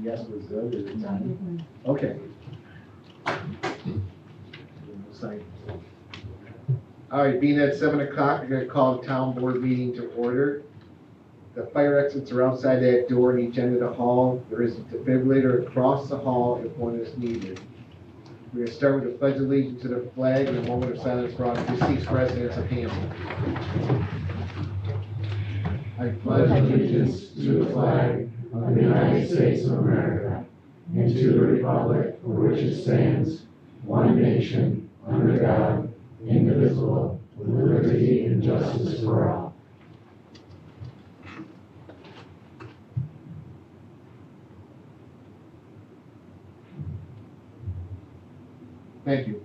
Yes was good, is it done? Okay. All right, being at 7 o'clock, we're gonna call the town board meeting to order. The fire exits are outside that door in each end of the hall. There is a defibrillator across the hall if one is needed. We're gonna start with the pledge of allegiance to the flag and a moment of silence for our deceased residents of Hampton. I pledge allegiance to the flag of the United States of America and to the republic for which it stands, one nation, under God, indivisible, with liberty and justice for all. Thank you.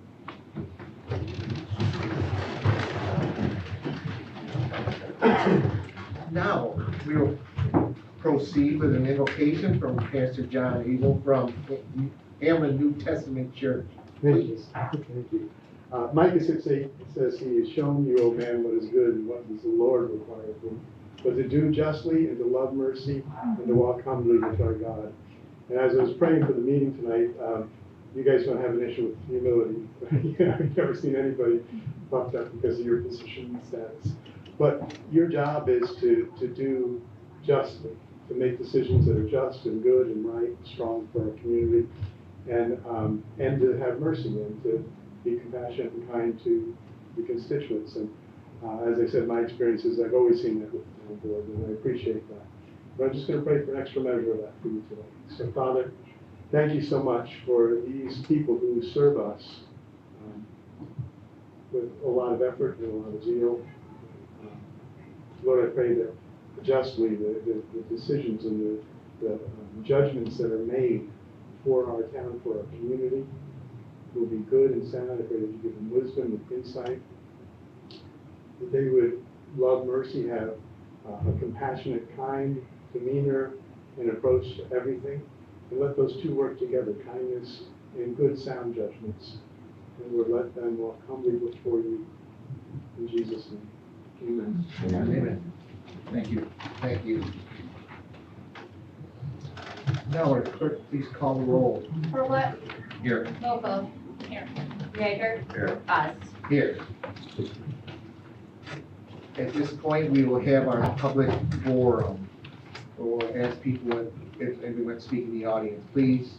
Now, we will proceed with an invocation from Pastor John Eagle from Hamlin New Testament Church. Thank you. Thank you. Micah 6:8 says, "He has shown you, O man, what is good, and what does the Lord require of you, but to do justly, and to love mercy, and to walk humbly with our God." And as I was praying for the meeting tonight, you guys don't have an issue with humility. I've never seen anybody bumped up because of your position and status. But your job is to do justly, to make decisions that are just and good and right and strong for our community, and to have mercy and to be compassionate and kind to the constituents. And as I said, my experience is I've always seen that with the town board, and I appreciate that. But I'm just going to pray for an extra measure of that for you today. So, Father, thank you so much for these people who serve us with a lot of effort and a lot of zeal. Lord, I pray that justly the decisions and the judgments that are made for our town, for our community, will be good and sound. I pray that you give them wisdom and insight, that they would love mercy, have a compassionate, kind demeanor and approach to everything, and let those two work together, kindness and good, sound judgments. And Lord, let them walk humbly before you. In Jesus' name, amen. Amen. Thank you. Thank you. Now, would clerk please call the roll? Hurlbut, Here. Mokel, here, Jaeger, Here. Bus. Here. At this point, we will have our public forum. We'll ask people if anyone speaking in the audience, please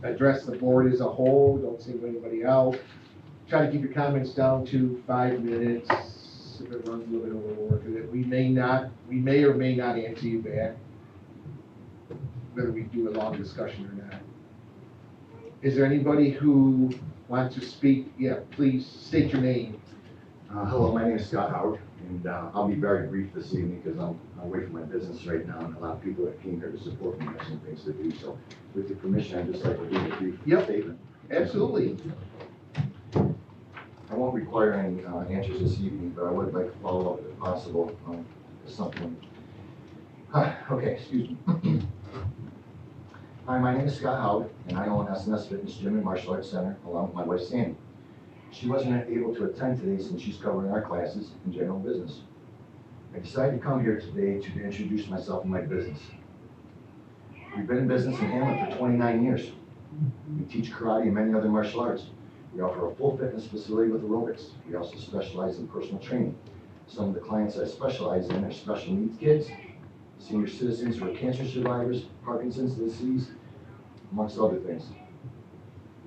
address the board as a whole. Don't single anybody out. Try to keep your comments down to 5 minutes. If it runs a little bit over, because we may or may not answer you back, whether we do a long discussion or not. Is there anybody who wants to speak? Yeah, please state your name. Hello, my name is Scott Howard, and I'll be very brief this evening because I'm away from my business right now, and a lot of people that came here to support me have some things to do. So, with your permission, I'd just like to give a brief statement. Absolutely. I won't require any answers this evening, but I would like to follow up if possible with something. Okay, excuse me. Hi, my name is Scott Howard, and I own SNS Fitness Gym and Martial Arts Center along with my wife Sandy. She wasn't able to attend today since she's covering our classes in general business. I decided to come here today to introduce myself and my business. We've been in business in Hamlin for 29 years. We teach karate and many other martial arts. We offer a full fitness facility with aerobics. We also specialize in personal training. Some of the clients I specialize in are special needs kids, senior citizens who are cancer survivors, Parkinson's disease, amongst other things.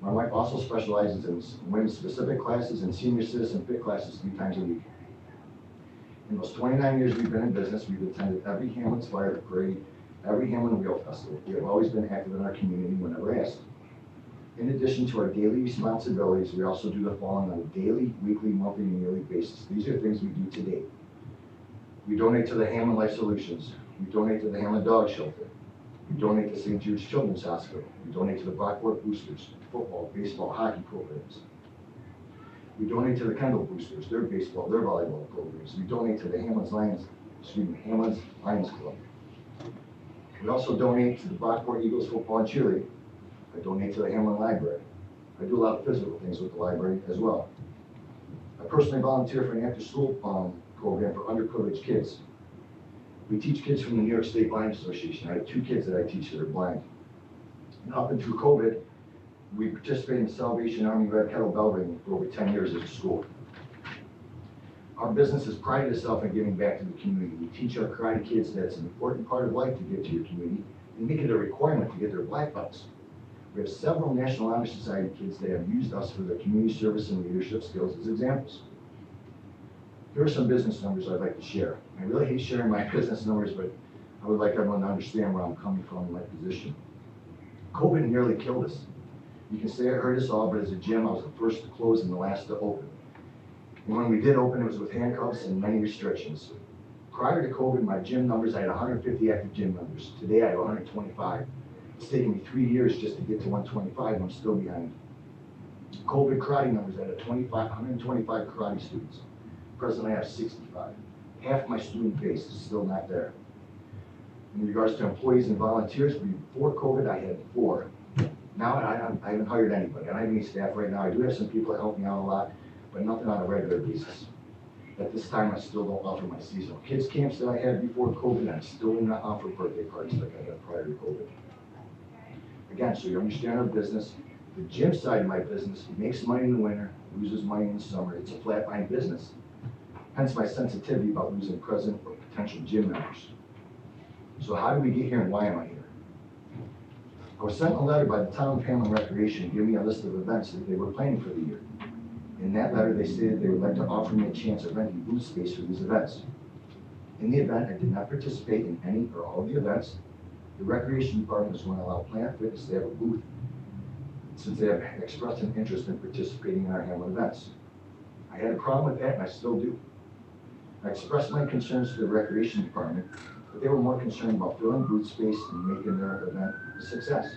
My wife also specializes in women's specific classes and senior citizen fit classes 3 times a week. In those 29 years we've been in business, we've attended every Hamlin's Fire Parade, every Hamlin Wheel Festival. We have always been active in our community whenever asked. In addition to our daily responsibilities, we also do the following on a daily, weekly, monthly, and yearly basis. These are things we do today. We donate to the Hamlin Life Solutions. We donate to the Hamlin Dog Shelter. We donate to St. Jude's Children's Hospital. We donate to the Brockport Boosters, football, baseball, hockey programs. We donate to the Kendall Boosters, their baseball, their volleyball programs. We donate to the Hamlin's Lions Club. We also donate to the Brockport Eagles football and cheerleading. I donate to the Hamlin Library. I do a lot of physical things with the library as well. I personally volunteer for an after-school program for underprivileged kids. We teach kids from the New York State Blind Association. I have 2 kids that I teach that are blind. Up and through COVID, we participated in the Salvation Army Red Kettlebell Ring for over 10 years as a school. Our business has prided itself in giving back to the community. We teach our karate kids that it's an important part of life to give to your community and make it a requirement to get their black belts. We have several National Honor Society kids that have used us for their community service and leadership skills as examples. Here are some business numbers I'd like to share. I really hate sharing my business numbers, but I would like everyone to understand where I'm coming from in my position. COVID nearly killed us. You can say it hurt us all, but as a gym, I was the first to close and the last to open. And when we did open, it was with handcuffs and many restrictions. Prior to COVID, my gym numbers, I had 150 active gym members. Today, I have 125. It's taken me 3 years just to get to 125, and I'm still behind. COVID karate numbers, I had 125 karate students. Presently, I have 65. Half my student base is still not there. In regards to employees and volunteers, before COVID, I had 4. Now, I haven't hired anybody. I don't have any staff right now. I do have some people that help me out a lot, but nothing on a regular basis. At this time, I still don't offer my seasonal kids camps that I had before COVID, and I still do not offer birthday parties like I had prior to COVID. Again, so you understand our business. The gym side of my business makes money in the winter, loses money in the summer. It's a flat line business. Hence my sensitivity about losing present or potential gym members. So how did we get here and why am I here? I was sent a letter by the town of Hamlin Recreation giving me a list of events that they were planning for the year. In that letter, they stated they would like to offer me a chance of renting booth space for these events. In the event, I did not participate in any or all of the events. The Recreation Department is going to allow Planet Fitness to have a booth since they have expressed an interest in participating in our Hamlin events. I had a problem with that, and I still do. I expressed my concerns to the Recreation Department, but they were more concerned about filling booth space and making their event a success.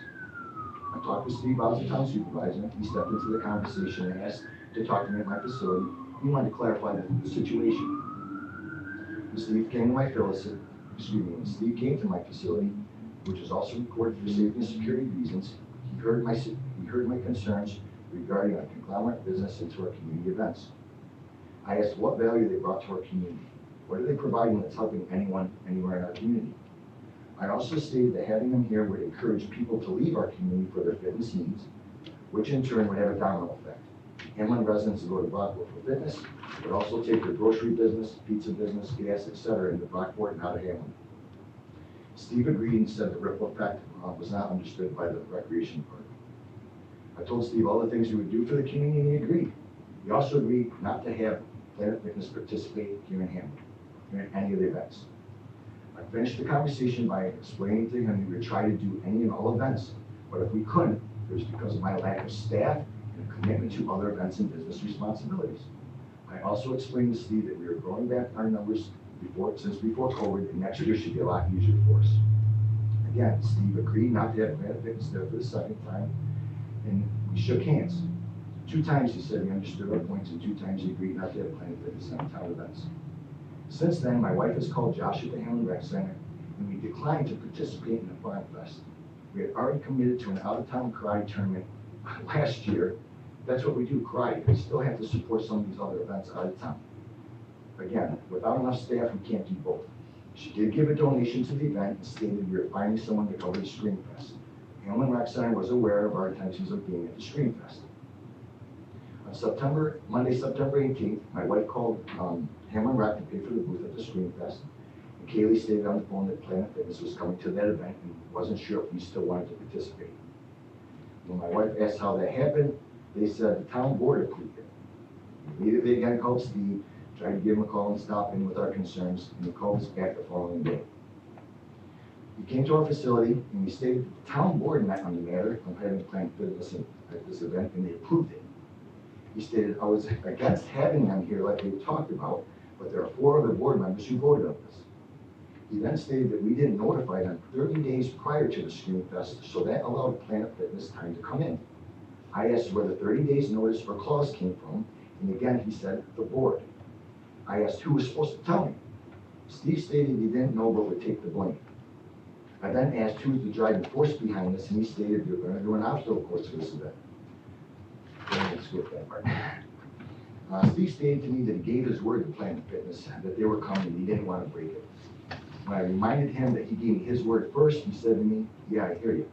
I talked with Steve, I was the town supervisor. He stepped into the conversation and asked to talk to me at my facility. He wanted to clarify the situation. When Steve came to my facility, which was also recorded for safety and security reasons, he heard my concerns regarding our conglomerate business into our community events. I asked what value they brought to our community. What are they providing that's helping anyone, anywhere in our community? I also stated that having them here would encourage people to leave our community for their fitness needs, which in turn would have a domino effect. Hamlin residents would go to Brockport for fitness, but also take their grocery business, pizza business, gas, etc. into Brockport and out of Hamlin. Steve agreed and said the ripple effect was not understood by the Recreation Department. I told Steve all the things he would do for the community, and he agreed. He also agreed not to have Planet Fitness participate here in Hamlin, in any of the events. I finished the conversation by explaining to him we would try to do any and all events, but if we couldn't, it was because of my lack of staff and a commitment to other events and business responsibilities. I also explained to Steve that we were growing back our numbers since before COVID, and next year should be a lot easier for us. Again, Steve agreed not to have Planet Fitness there for the second time, and we shook hands. 2 times he said he understood our points, and 2 times he agreed not to have Planet Fitness on town events. Since then, my wife has called Josh at the Hamlin Rec Center, and we declined to participate in the Farm Fest. We had already committed to an out-of-town karate tournament last year. That's what we do, karate. We still have to support some of these other events out of town. Again, without enough staff, we can't do both. She did give a donation to the event and stated we were finding someone to cover the Scream Fest. Hamlin Rec Center was aware of our intentions of being at the Scream Fest. On Monday, September 18th, my wife called Hamlin Rec to pay for the booth at the Scream Fest. And Kaylee stated on the phone that Planet Fitness was coming to that event and wasn't sure if we still wanted to participate. When my wife asked how that happened, they said the town board approved it. Immediately again called Steve, tried to give him a call and stop in with our concerns, and he called us back the following day. He came to our facility and we stated the town board met on the matter of having Planet Fitness at this event, and they approved it. He stated, I was against having them here like we talked about, but there are 4 other board members who voted on this. He then stated that we didn't notify them 30 days prior to the Scream Fest, so that allowed Planet Fitness time to come in. I asked where the 30 days notice or clause came from, and again he said the board. I asked who was supposed to tell me. Steve stated he didn't know but would take the blame. I then asked who was the driving force behind this, and he stated we were going to do an obstacle course for this event. Let's skip that part. Steve stated to me that he gave his word to Planet Fitness that they were coming and he didn't want to break it. When I reminded him that he gave me his word first, he said to me, yeah, I hear you.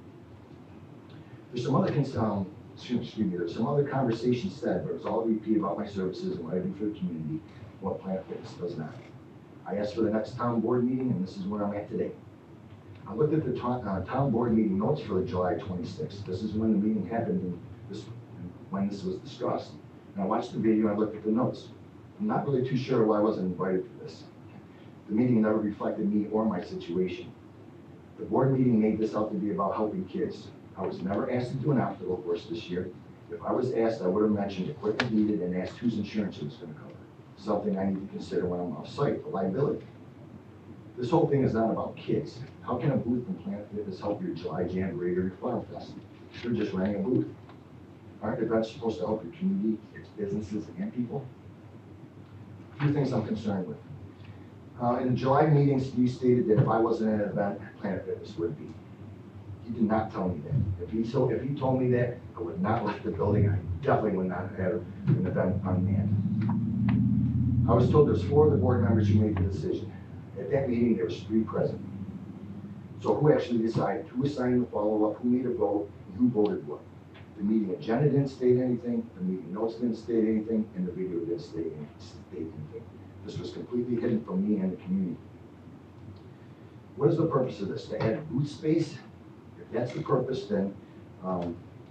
There's some other, excuse me, there's some other conversations said, but it's all repeat about my services and what I do for the community, what Planet Fitness does not. I asked for the next town board meeting, and this is where I'm at today. I looked at the town board meeting notes for July 26th. This is when the meeting happened and when this was discussed. And I watched the video, and I looked at the notes. I'm not really too sure why I wasn't invited for this. The meeting never reflected me or my situation. The board meeting made this out to be about helping kids. I was never asked to do an obstacle course this year. If I was asked, I would have mentioned equipment needed and asked whose insurance it was going to cover. Something I need to consider when I'm off-site, the liability. This whole thing is not about kids. How can a booth from Planet Fitness help your July Jamboree or your Flower Fest? You're just renting a booth. Aren't events supposed to help your community, its businesses, and people? A few things I'm concerned with. In the July meeting, Steve stated that if I wasn't at an event, Planet Fitness would be. He did not tell me that. If he told me that, I would not lift the building. I definitely would not have an event unmanned. I was told there's 4 of the board members who made the decision. At that meeting, there was 3 present. So who actually decided? Who assigned the follow-up? Who made a vote? And who voted what? The meeting agenda didn't state anything, the meeting notes didn't state anything, and the video didn't state anything. This was completely hidden from me and the community. What is the purpose of this? To add booth space? If that's the purpose, then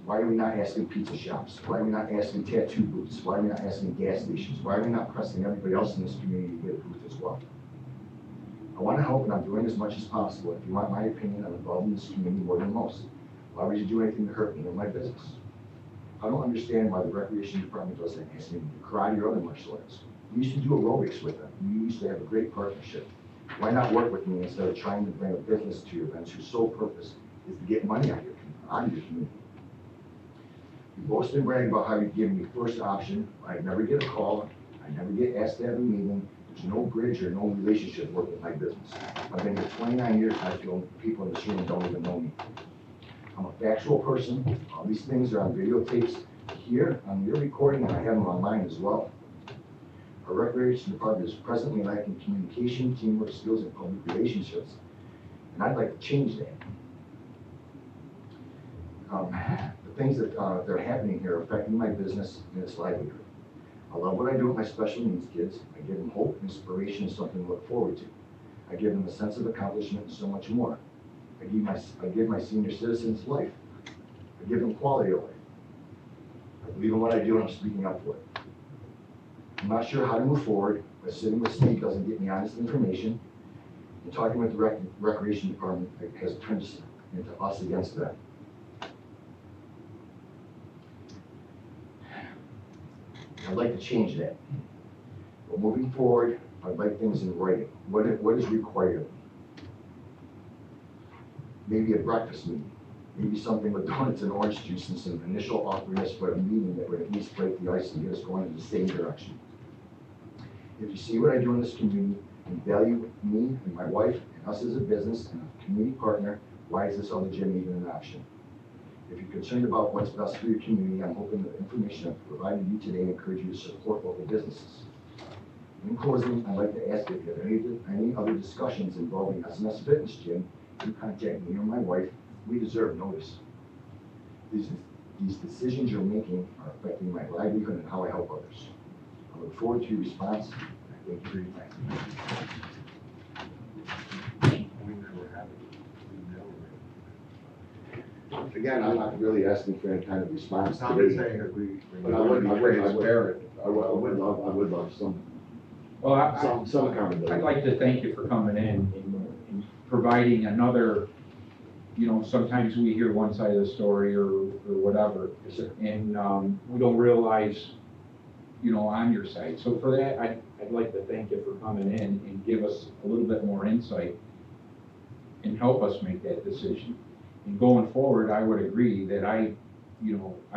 why are we not asking pizza shops? Why are we not asking tattoo booths? Why are we not asking gas stations? Why are we not pressing everybody else in this community to get a booth as well? I want to help, and I'm doing as much as possible. If you want my opinion, I'm involved in this community more than most. Why would you do anything to hurt me or my business? I don't understand why the recreation department doesn't ask me to do karate or other martial arts. We used to do aerobics with them. We used to have a great partnership. Why not work with me instead of trying to bring a business to your events whose sole purpose is to get money out of your community? You've both been bragging about how you give me first option. I never get a call. I never get asked to have a meeting. There's no bridge or no relationship working with my business. I've been here 29 years, and I feel people in this room don't even know me. I'm a factual person. All these things are on videotapes here on your recording, and I have them online as well. Our recreation department is presently lacking communication, teamwork skills, and public relationships, and I'd like to change that. The things that are happening here are affecting my business and its livelihood. I love what I do with my special needs kids. I give them hope, inspiration, and something to look forward to. I give them a sense of accomplishment and so much more. I give my senior citizens life. I give them quality of life. I believe in what I do, and I'm speaking up for it. I'm not sure how to move forward, but sitting with Steve doesn't get me honest information, and talking with the recreation department has turned into us against them. I'd like to change that. But moving forward, I'd like things in writing. What is required? Maybe a breakfast meeting. Maybe something with donuts and orange juice and some initial awkwardness for a meeting that would at least break the ice and get us going in the same direction. If you see what I do in this community and value me and my wife and us as a business and a community partner, why is this other gym even an option? If you're concerned about what's best for your community, I'm hoping that the information I've provided you today encourage you to support local businesses. In closing, I'd like to ask if you have any other discussions involving SNS Fitness Gym, you contact me or my wife. We deserve notice. These decisions you're making are affecting my livelihood and how I help others. I look forward to your response. Thank you for your time. Again, I'm not really asking for any kind of response It's not to today, say that we. but I would love some Well, accountability. I'd like to thank you for coming in and providing another, sometimes we hear one side of the story or whatever, Yes, sir. and we don't realize, on your side. So for that, I'd like to thank you for coming in and give us a little bit more insight and help us make that decision. And going forward, I would agree that I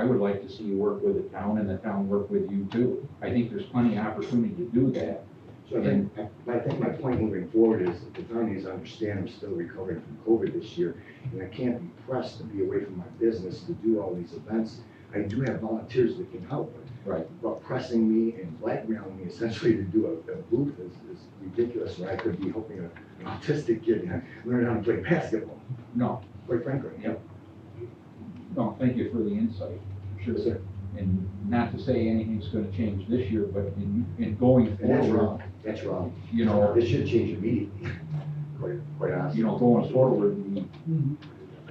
would like to see you work with the town and the town work with you too. I think there's plenty of opportunity to do that. So I think my point moving forward is that the town needs to understand I'm still recovering from COVID this year, and I can't be pressed to be away from my business to do all these events. I do have volunteers that can help, Right. but pressing me and blackmailing me essentially to do a booth is ridiculous, where I could be helping an autistic kid learn how to play basketball, No, quite frankly. Yep. No, thank you for the insight, sure. Yes, sir. And not to say anything's gonna change this year, but in going And that's forward, wrong, that's wrong. you know, This should change immediately, quite honestly. you know, going forward, we,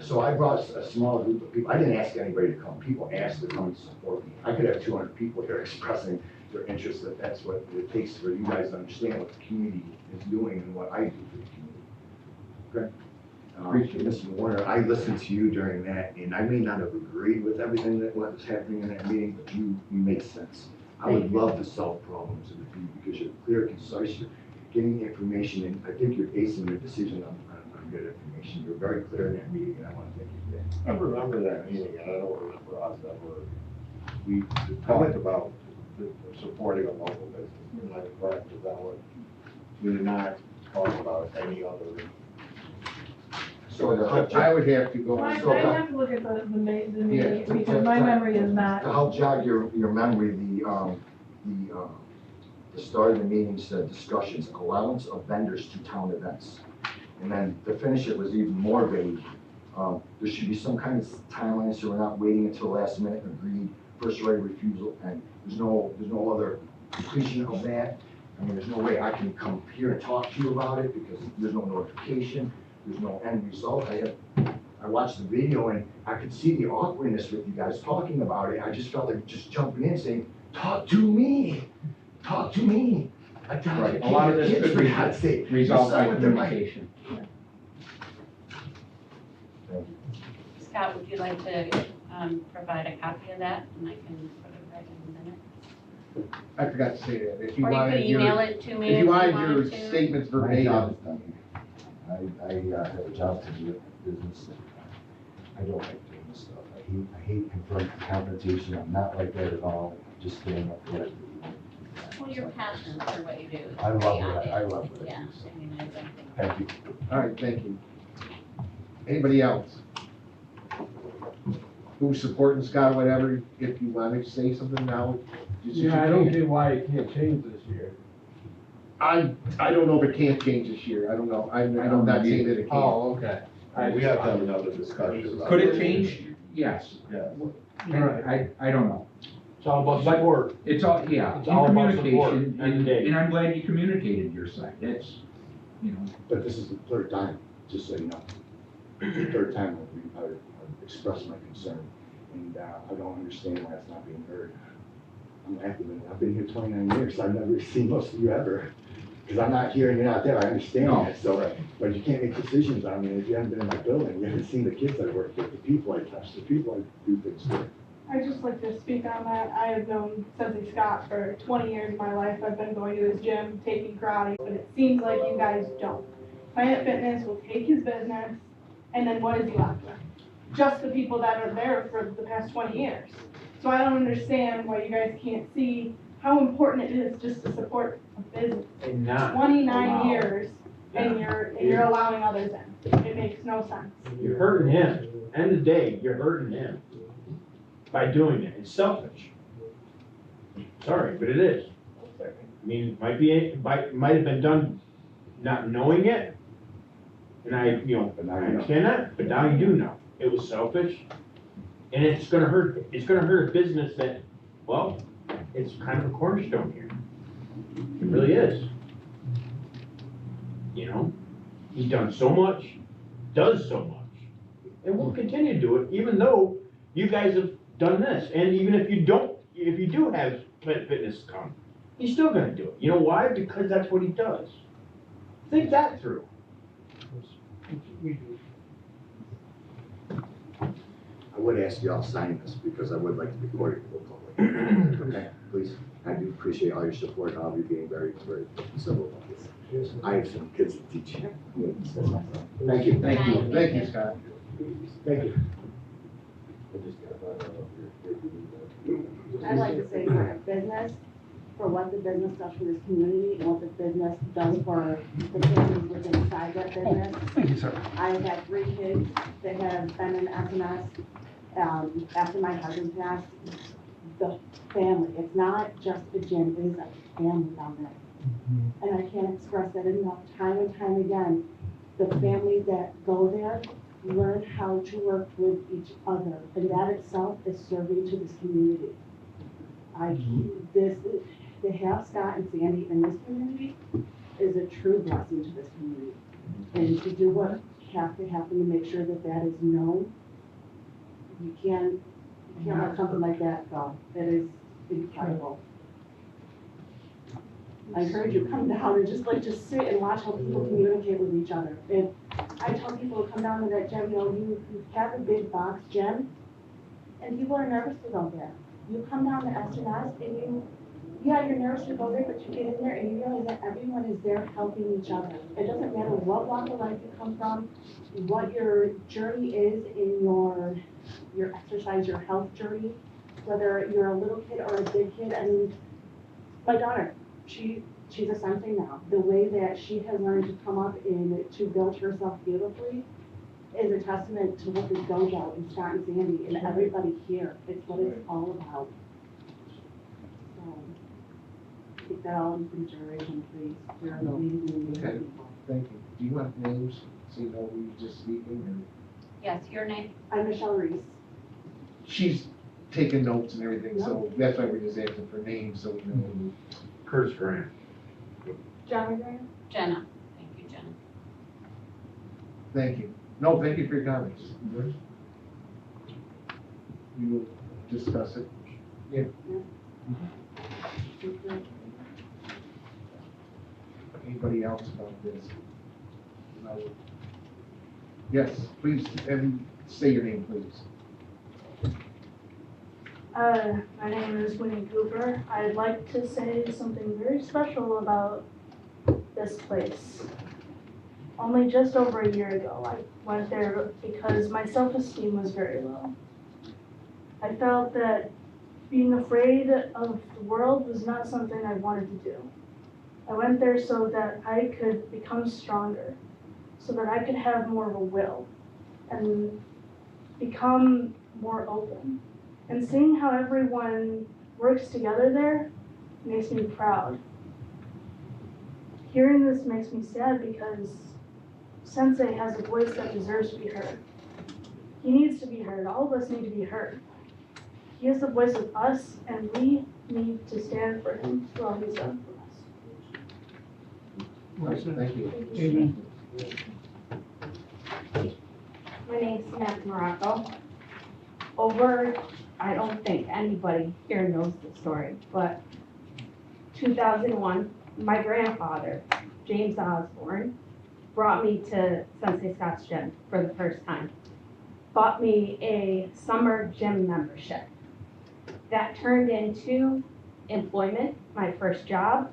So I brought a small group of people, I didn't ask anybody to come, people asked to come and support me. I could have 200 people here expressing their interest, that that's what it takes for you guys to understand what the community is doing and what I do for the community. Okay? Appreciate it. Mr. Warner, I listened to you during that, and I may not have agreed with everything that was happening in that meeting, but you make sense. I would love to solve problems with you because you're clear, concise, you're getting the information, and I think you're basing your decision on good information. You're very clear in that meeting, and I want to thank you for that. I remember that meeting, and I don't remember us ever, we talked about supporting a local business, am I correct, is that what? We did not talk about any other. So I would have to go. Well, I So- have to look at the meeting, Yeah. because my memory is not. To help jog your memory, the start of the meeting said discussions, allowance of vendors to town events. And then to finish it was even more vague. There should be some kind of timeline, so we're not waiting until the last minute and agreed, first right of refusal, and there's no other completion of that. I mean, there's no way I can come here and talk to you about it because there's no notification, there's no end result. I watched the video and I could see the awkwardness with you guys talking about it. I just felt like just jumping in saying, talk to me, talk to me. I got right, the a lot of kids, this could for be God's sake. resolved by Decide what they're like. communication. Scott, would you like to provide a copy of that, and I can put it right in the minute? I forgot to say that. If you Or you could wanted email your, it to me if you wanted your wanted to. statements My verbatim, job is done. I have a job to do with business. I don't like doing this stuff. I hate confrontation. I'm not like that at all. Just stand up for what I believe in. Well, you're passionate for what you do. I love Pretty what I obvious. love what I Yeah, do. so I mean, I don't think. Thank you. all right, thank you. Anybody else? Who's supporting Scott or whatever, if you want to say something now? just- Yeah, I don't get why it can't change this year. I don't know if it can change this year, I don't know, I'm not saying that it can. Oh, okay. We have to have another discussion about. Could it change? Yes. Yeah. I don't know. It's all about But- support. It's all, yeah, It's in all about support, communication, end of the day. and I'm glad you communicated your side, that's, you know, But this is the third time, just so you know. It's the third time I've expressed my concern, and I don't understand why it's not being heard. I'm active in it. I've been here 29 years, I've never seen most of you ever. Because I'm not here and you're not there, I understand No. that, so, but you can't make decisions on me if you haven't been in my building, you haven't seen the kids I work with, the people I touch, the people I do things with. I'd just like to speak on that. I have known Sensei Scott for 20 years of my life. I've been going to his gym, taking karate, but it seems like you guys don't. Planet Fitness will take his business, and then what is he left with? Just the people that are there for the past 20 years. So I don't understand why you guys can't see how important it is just to support a business. And not 29 allow. years, and you're allowing others in. It makes no sense. You're hurting him. End of the day, you're hurting him by doing it. It's selfish. Sorry, but it is. I mean, it might have been done not knowing it. And I understand that, but now you do know. It was selfish. And it's gonna hurt a business that, well, it's kind of a cornerstone here. It really is. You know, he's done so much, does so much, and will continue to do it, even though you guys have done this. And even if you do have Planet Fitness come, he's still gonna do it. You know why? Because that's what he does. Think that through. I would ask you all to sign this because I would like to record it for the public. Okay, please. I do appreciate all your support and all of you being very, very civil about this. I have some kids to teach. Thank you. thank you. Thank you, Scott. Thank you. I'd like to say for a business, for what the business does for this community and what the business does for the families within inside that business. Thank you, sir. I've had 3 kids that have been in SMS. After my husband passed, the family, it's not just the gym, it is a family down there. And I can't express that enough, time and time again. The families that go there learn how to work with each other, and that itself is serving to this community. To have Scott and Sandy in this community is a true blessing to this community. And to do what has to happen to make sure that that is known, you can't let something like that go. That is incredible. I encourage you to come down and just sit and watch how people communicate with each other. And I tell people to come down to that gym, you have a big box gym, and people are nervous to go there. You come down to SNS and you're nervous to go there, but you get in there and you realize that everyone is there helping each other. It doesn't matter what walk of life you come from, what your journey is in your exercise, your health journey, whether you're a little kid or a big kid. I mean, my daughter, she's a sensei now. The way that she has learned to come up and to build herself beautifully is a testament to what this dojo and Scott and Sandy and everybody here. It's what it's all about. So, take that all into consideration, please. We're amazing Okay. people. Thank you. Do you want names, so you know who you're just speaking, Yes, your name. I'm Michelle Reese. or? She's taking notes and everything, so that's why we're just asking for names, so we know who. Curtis Grant. Johnny Graham? Jenna. Thank you, Jenna. Thank you. No, thank you for your comments. We will discuss it. Anybody else about this? No. Yes, please, and say your name, please. My name is Winnie Cooper. I'd like to say something very special about this place. Only just over a year ago, I went there because my self-esteem was very low. I felt that being afraid of the world was not something I wanted to do. I went there so that I could become stronger, so that I could have more of a will and become more open. And seeing how everyone works together there makes me proud. Hearing this makes me sad because Sensei has a voice that deserves to be heard. He needs to be heard. All of us need to be heard. He is the voice of us, and we need to stand for him for all he's done for us. Thank you. My name's Samantha Morocco. I don't think anybody here knows the story, but 2001, my grandfather, James Osborne, brought me to Sensei Scott's gym for the first time. Bought me a summer gym membership. That turned into employment, my first job.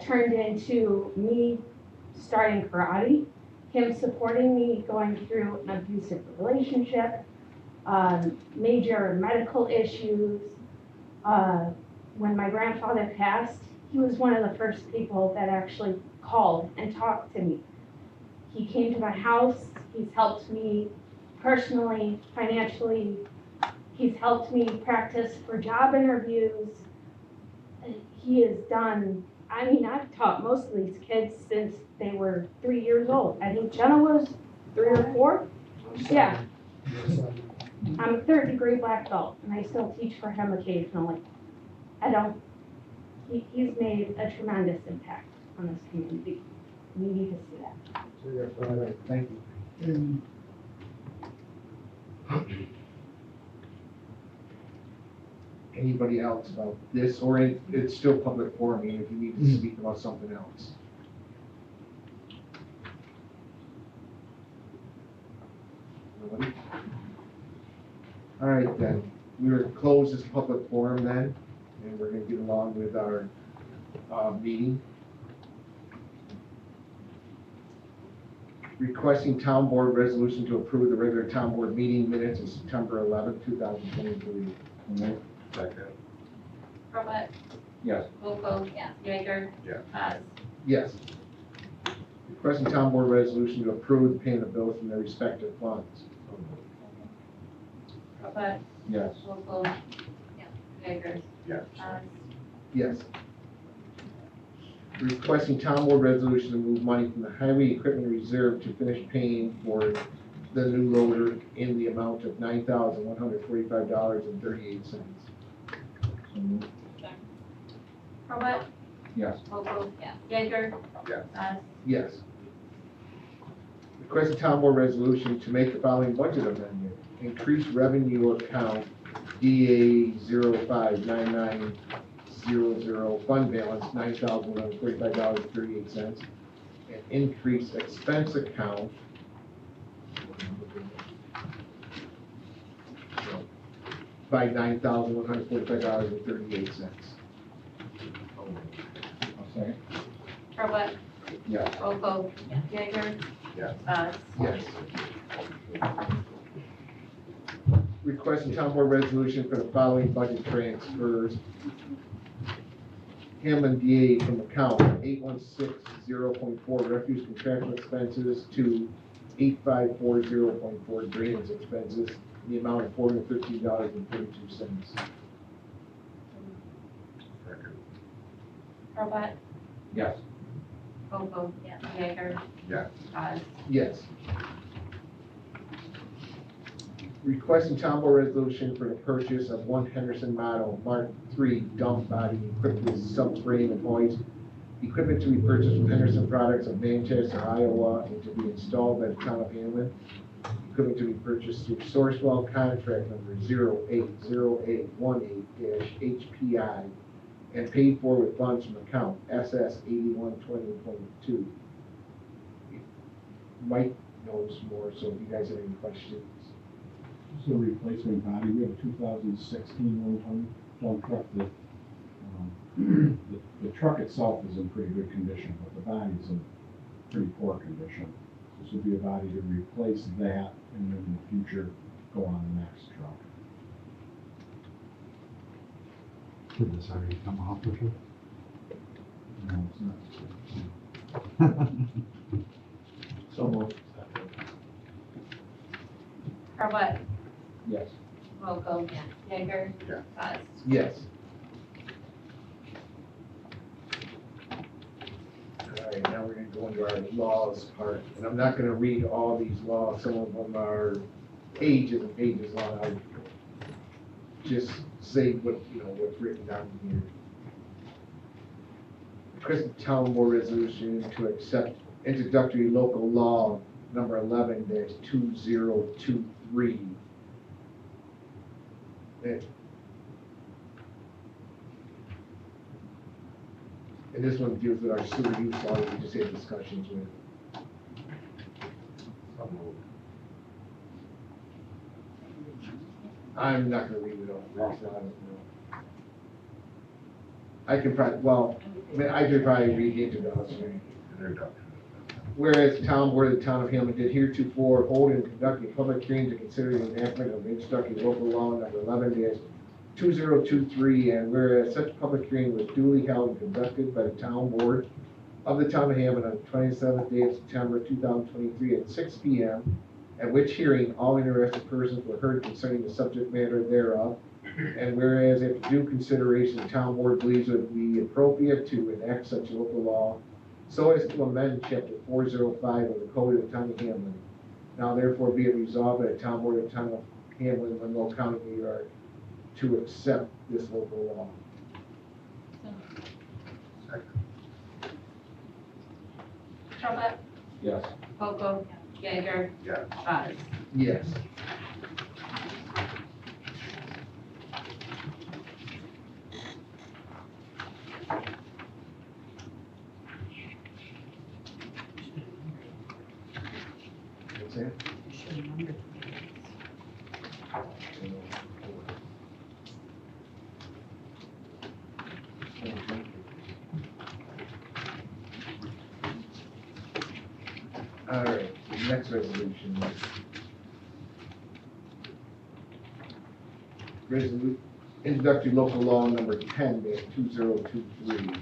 Turned into me starting karate, him supporting me going through an abusive relationship, major medical issues. When my grandfather passed, he was one of the first people that actually called and talked to me. He came to my house. He's helped me personally, financially. He's helped me practice for job interviews. He has done, I've taught most of these kids since they were 3 years old. I think Jenna was 3 or 4. Yeah. I'm a 3rd degree black belt, and I still teach for him occasionally. He's made a tremendous impact on this community. We need to see that. Thank you. Anybody else about this, or it's still public forum, if you need to speak about something else? Nobody? All right then, we will close this public forum then, and we're gonna get along with our meeting. Requesting town board resolution to approve the regular town board meeting minutes of September 11th, 2023. Second. Robert, Yes. Volko, yes. Jaeger, Yes. Haas. Yes. Requesting town board resolution to approve the payment of bills from their respective funds. Robert, Yes. Volko, yes. Jaeger, Yes. Haas. Yes. Requesting town board resolution to move money from the highway equipment reserve to finish paying for the new loader in the amount of $9,145.38. Probert, Yes. Vogel, Jaeger. Yes. Best. Yes. Request a town board resolution to make the following budget amendment. Increase revenue account DA 059900 fund balance $9,145.38. And increase expense account by $9,145.38. I'll say. Probert, Yes. Vogel, Jaeger. Yes. Best. Yes. Request a town board resolution for the following budget transfers. Hammond DA from account 8160.4 refuse contractual expenses to 8540.4 drainage expenses, in the amount of $413.32. Probert, Yes. Vogel, Jaeger. Yes. Best. Yes. Requesting town board resolution for the purchase of one Henderson model Mark III dump body equipped with subframe and hoist. Equipment to be purchased from Henderson Products of Manchester, Iowa, and to be installed by the town of Hamlin. Equipment to be purchased through Sourcewell contract number 080818-HPI and paid for with funds from account SS 812022. Mike knows more, so if you guys have any questions. This is a replacement body. We have a 2016 one-ton dump truck that, the truck itself is in pretty good condition, but the body is in pretty poor condition. This would be a body to replace that and then in the future go on the next truck. Did this already come off the truck? No, it's not. So moved. Probert, Yes. Vogel, Jaeger. Yeah. Best. Yes. All right, now we're gonna go into our laws part, and I'm not gonna read all these laws, some of them are pages and pages long. I'll just say what, what's written down here. Request a town board resolution to accept introductory local law number 11-2023. And this one deals with our sewer use law that we just had discussions with. So moved. I'm not gonna read it all, I don't know. I can I could probably read the introduction. Introduction. Whereas the town board of the town of Hamlin did heretofore hold and conduct a public hearing to consider the enactment of introductory local law number 11-2023, and whereas such public hearing was duly held and conducted by the town board of the town of Hamlin on the 27th day of September 2023 at 6 p.m., at which hearing all interested persons were heard concerning the subject matter thereof, and whereas after due consideration, the town board believes it would be appropriate to enact such local law so as to amend chapter 405 of the code of the town of Hamlin. Now therefore be it resolved by the town board of the town of Hamlin, Monroe County, New York, to accept this local law. Second. Probert, Yes. Vogel, Jaeger. Yes. Best. Yes. What's that? All right, next resolution. Introductory local law number 10-2023.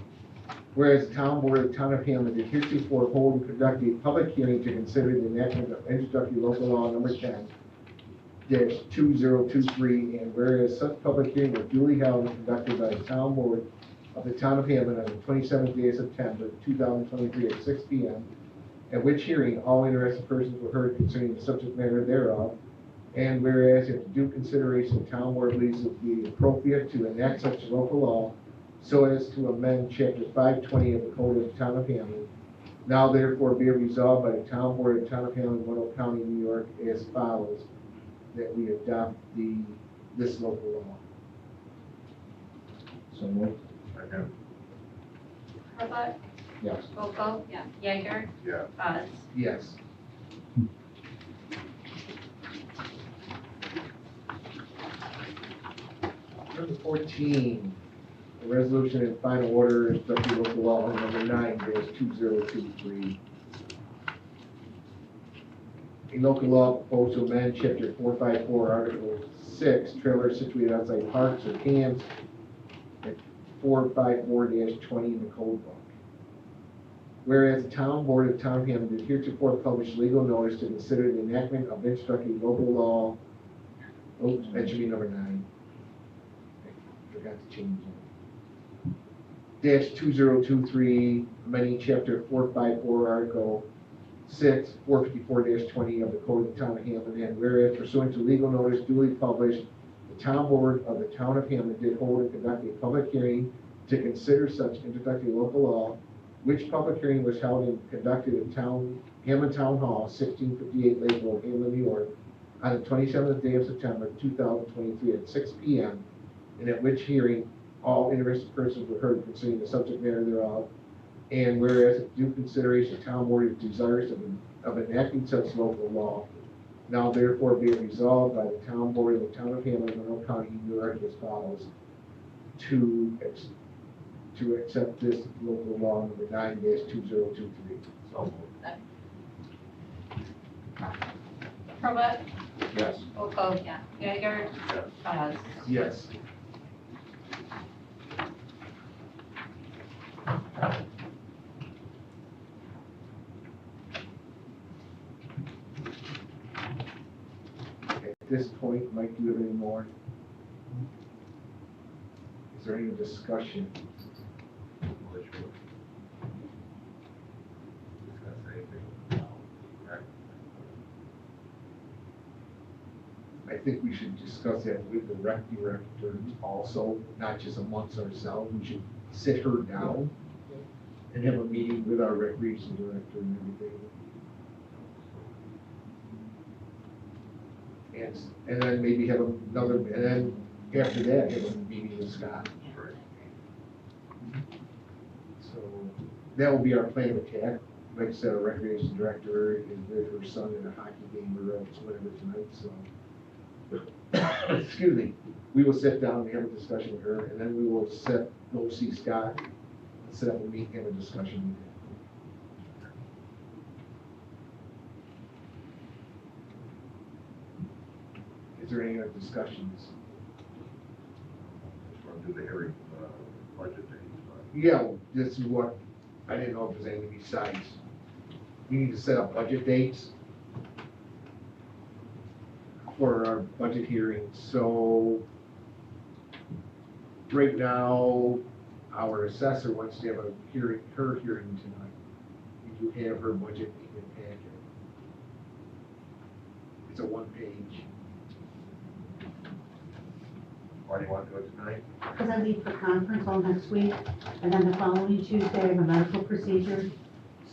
Whereas the town board of the town of Hamlin did heretofore hold and conduct a public hearing to consider the enactment of introductory local law number 10-2023, and whereas such public hearing was duly held and conducted by the town board of the town of Hamlin on the 27th day of September 2023 at 6 p.m., at which hearing all interested persons were heard concerning the subject matter thereof. And whereas if due consideration the town board believes it would be appropriate to enact such local law so as to amend chapter 520 of the Code of the Town of Hamlin, now therefore be resolved by the town board of the Town of Hamlin, Monroe County, New York, as follows, that we adopt this local law. So moved. Second. Robert, Yes. Volko, Jaeger, Yeah. Buzz. Yes. Number 14, a resolution and final order instructing local law number 9-2023. A local law proposed to amend chapter 454, article 6, trailers situated outside parks or camps at 454-20 in the code book. Whereas the town board of Town of Hamlin did heretofore publish legal notice to consider the enactment of instructing local law, that should be number 9. I forgot to change it. -2023, amending chapter 454, article 6, 454-20 of the Code of the Town of Hamlin, and whereas pursuant to legal notice duly published, the town board of the Town of Hamlin did hold and conduct a public hearing to consider such introductory local law, which public hearing was held and conducted at Hamlin Town Hall, 1658 Lake Road, Hamlin, New York, on the 27th day of September 2023 at 6 p.m., and at which hearing all interested persons were heard concerning the subject matter thereof. And whereas due consideration the town board is desirous of enacting such local law, now therefore be it resolved by the town board of the Town of Hamlin, Monroe County, New York, as follows: to accept this local law number 9-2023. So moved. Robert, Yes. Volko, Jaeger, Yes. Buzz. Yes. At this point, Mike, do you have any more? Is there any discussion? I think we should discuss that with the rec director also, not just amongst ourselves. We should sit her down and have a meeting with our recreation director and everything. And then maybe have another, and then after that, have a meeting with Scott. So that will be our plan of attack. Like I said, our recreation director is with her son in a hockey game or whatever tonight, so. Excuse me, we will sit down and have a discussion with her, and then we will go see Scott, and set up a meeting, have a discussion with him. Is there any other discussions? Just want to do the hearing, budget dates. Yeah, this is what, I didn't know if there's anything besides. We need to set up budget dates for our budget hearing. So right now, our assessor wants to have her hearing tonight. We do have her budget in the packet. It's a one-page. Why do you want to do it tonight? Because I leave for conference all next week, and then the following Tuesday I have a medical procedure.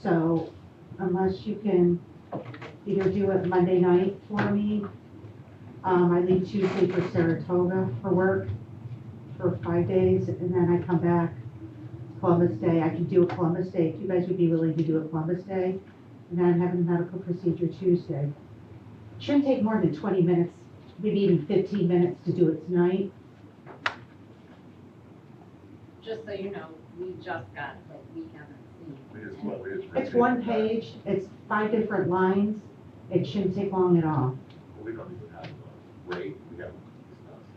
So unless you can either do it Monday night for me, I leave Tuesday for Saratoga for work for 5 days, and then I come back Columbus Day. I can do a Columbus Day, if you guys would be willing to do a Columbus Day, and then I'm having a medical procedure Tuesday. Shouldn't take more than 20 minutes, maybe even 15 minutes to do it tonight. Just so you know, we just got it, but we haven't seen it. It's one page, it's 5 different lines, it shouldn't take long at all. We don't even have a rate, we haven't discussed.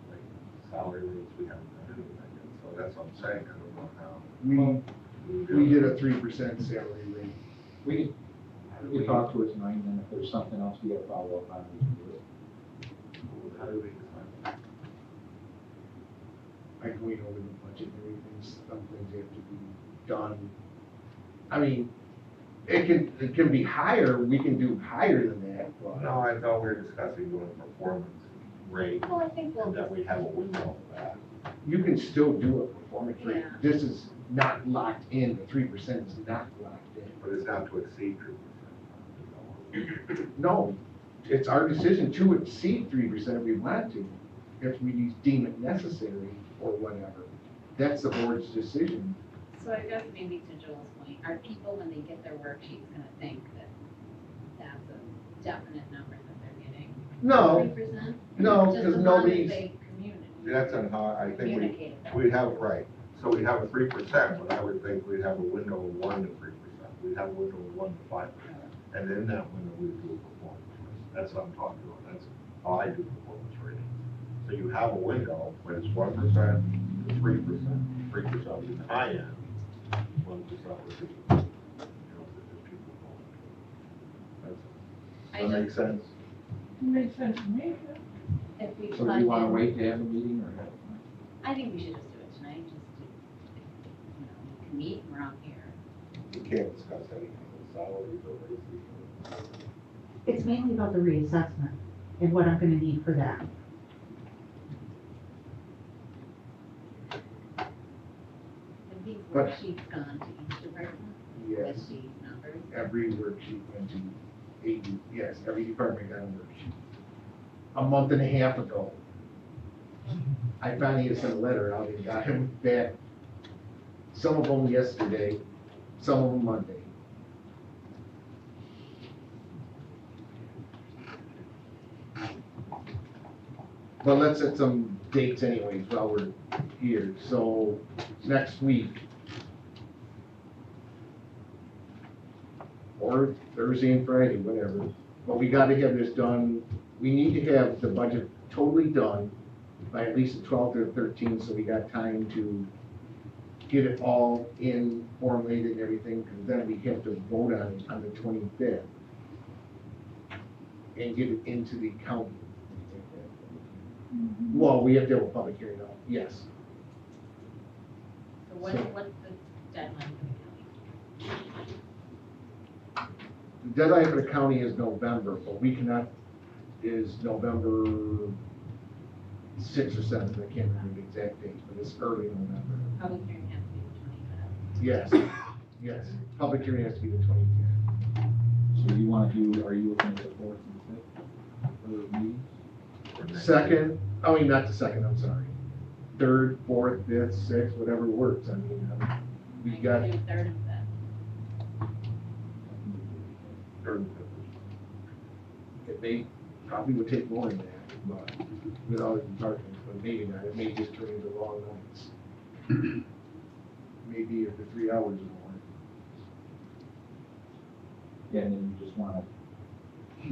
Like salary rates, we haven't done anything yet, so that's what I'm saying, I don't know how. We did a 3% salary rate. We can talk to her tonight, and if there's something else we gotta follow up on, we can do it. How do we decide? Like going over the budget and everything, some things have to be done. I mean, it can be higher, we can do higher than that, but. No, I thought we were discussing doing performance rate, Well, I think we'll and that we have a window for that. You can still do a performance rate. Yeah. This is not locked in, the 3% is not locked in. But it's not to exceed 3%. No, it's our decision to exceed 3% if we want to, if we deem it necessary or whatever. That's the board's decision. So I guess maybe to Joel's point, are people, when they get their worksheets, gonna think that that's a definite number that they're getting? No, 3%? no, Just because as long as nobody's, they communicate. That's on how, I think Communicate it. we have, right, so we have a 3%, but I would think we'd have a window of 1 to 3%. We'd have a window of 1 to 5%. And in that window, we do a performance rating. That's what I'm talking about. That's how I do performance ratings. So you have a window, when it's 1% to 3%. 3% would be the high end, 1% would be, the 50 performance. I Does that make just- sense? Makes sense to me. If we So do plug you wanna in- wait to have a meeting or have? I think we should just do it tonight, just to, you know, we can meet, we're out here. We can't discuss anything with salaries or raises. It's mainly about the reassessment and what I'm gonna need for that. Have these But- worksheets gone to each department? yes, With these numbers? every worksheet went to 80, yes, every department got a worksheet. A month and a half ago. I finally had sent a letter out and got him back. Some of them yesterday, some of them Monday. But let's set some dates anyways while we're here. So next week, or Thursday and Friday, whatever. But we gotta have this done, we need to have the budget totally done by at least the 12th or 13th, so we got time to get it all in formulated and everything, because then we have to vote on it on the 25th. And get it into the county. Well, we have to have a public hearing, though, yes. So what's the deadline for the county? The deadline for the county is November, but we cannot, is November 6th or 7th, I can't remember the exact date, but it's early November. Public hearing has to be the 25th. Yes, public hearing has to be the 25th. So you wanna do, are you looking at the 4th and 5th for meetings? Second, not the second, I'm sorry. 3rd, 4th, 5th, 6th, whatever works, I mean, we got, I can do 3rd and 5th. Third and fifth. it may, probably would take more than that, but with all the departments, but maybe not, it may just turn into long nights. Maybe up to 3 hours or more. Yeah, and then you just wanna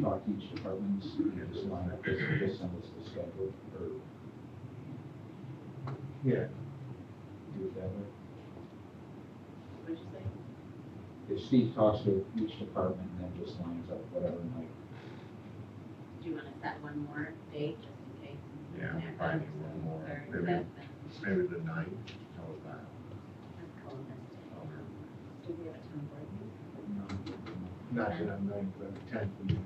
talk to each department, you just wanna, just send us the schedule, or Yeah, do it that way. What'd you say? If Steve talks with each department and then just lines up whatever night. Do you wanna set one more date, just in case? Yeah, Back probably up, one so more. 3rd, Maybe- 5th, and Maybe the 9th, how was that? that's Columbus Day. Do we have a town board meeting? not that I'm 9th, but the 10th we do.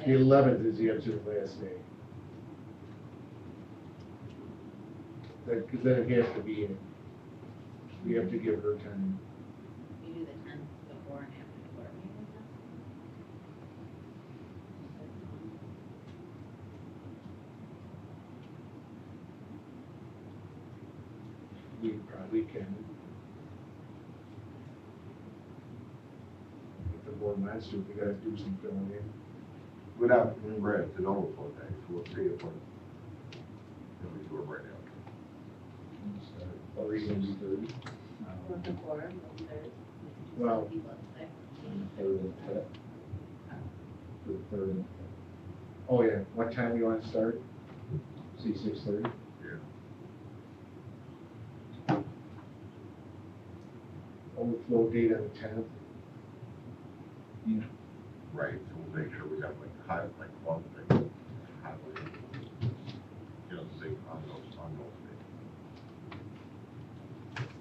The 11th is the absolute last day. That, cause then it has to be in, we have to give her time. You do the 10th before and after the board meeting, then? We probably can. If the board wants to, we gotta do some filling in. We'd have, we're at the normal 4 days, so we'll see if we do it right now. Or even do 30. Or before, or 3rd. Well- People upstairs. 3rd and 5th. For the 3rd and 5th. Oh, yeah, what time do you want to start? See, 6:30? Overflow date on the 10th. Right, so we'll make sure we have like high, like one thing. Highlight. You know, say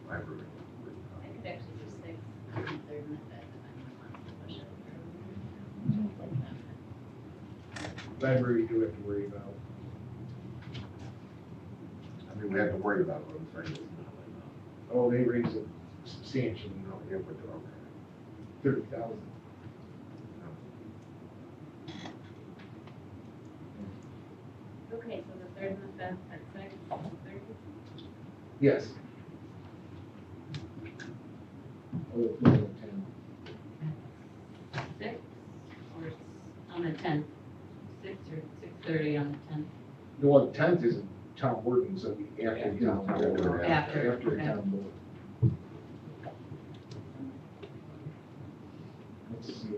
library. I could actually do 6 on the 3rd and the 5th if anyone wants to push it through. Library, you do have to worry about. I mean, we have to worry about it, but I'm saying it's not like, Oh, they raised it substantially, yeah, but, okay. 30,000. Okay, so the 3rd and the 5th at 6, 30? Yes. Oh, it's more than 10. 6 or on the 10th? 6 or 6:30 on the 10th? The one, 10th is town board, so it'll be after the town board. After, After the okay. town board. Let's see.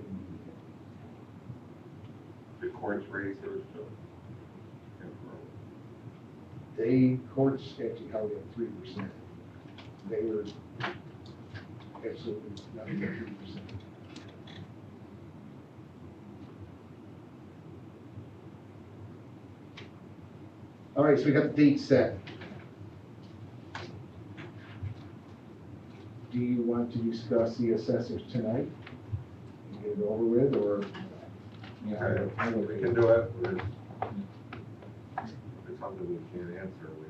The courts raised theirs too. Courts actually held at 3%. They were absolutely nothing but 3%. All right, so we got the date set. Do you want to discuss the assessors tonight? And get it over with, or? Yeah, we can do it, but it's something we can't answer, we.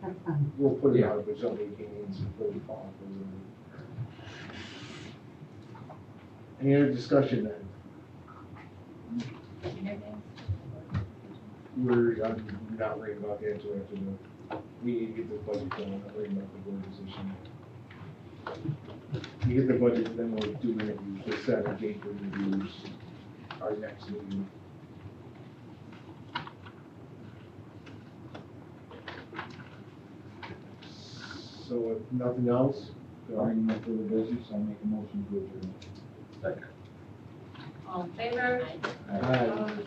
That's fine. We'll put it out, but somebody can answer for the fall. Any other discussion then? I'm not worried about that until after we need to get the budget done, I'm not worried about the board position. You get the budget, then we'll do interviews, we'll set a date for reviews, our next meeting. So if nothing else, Barring no further business, I'll make a motion to adjourn. Second. All in favor? Aye.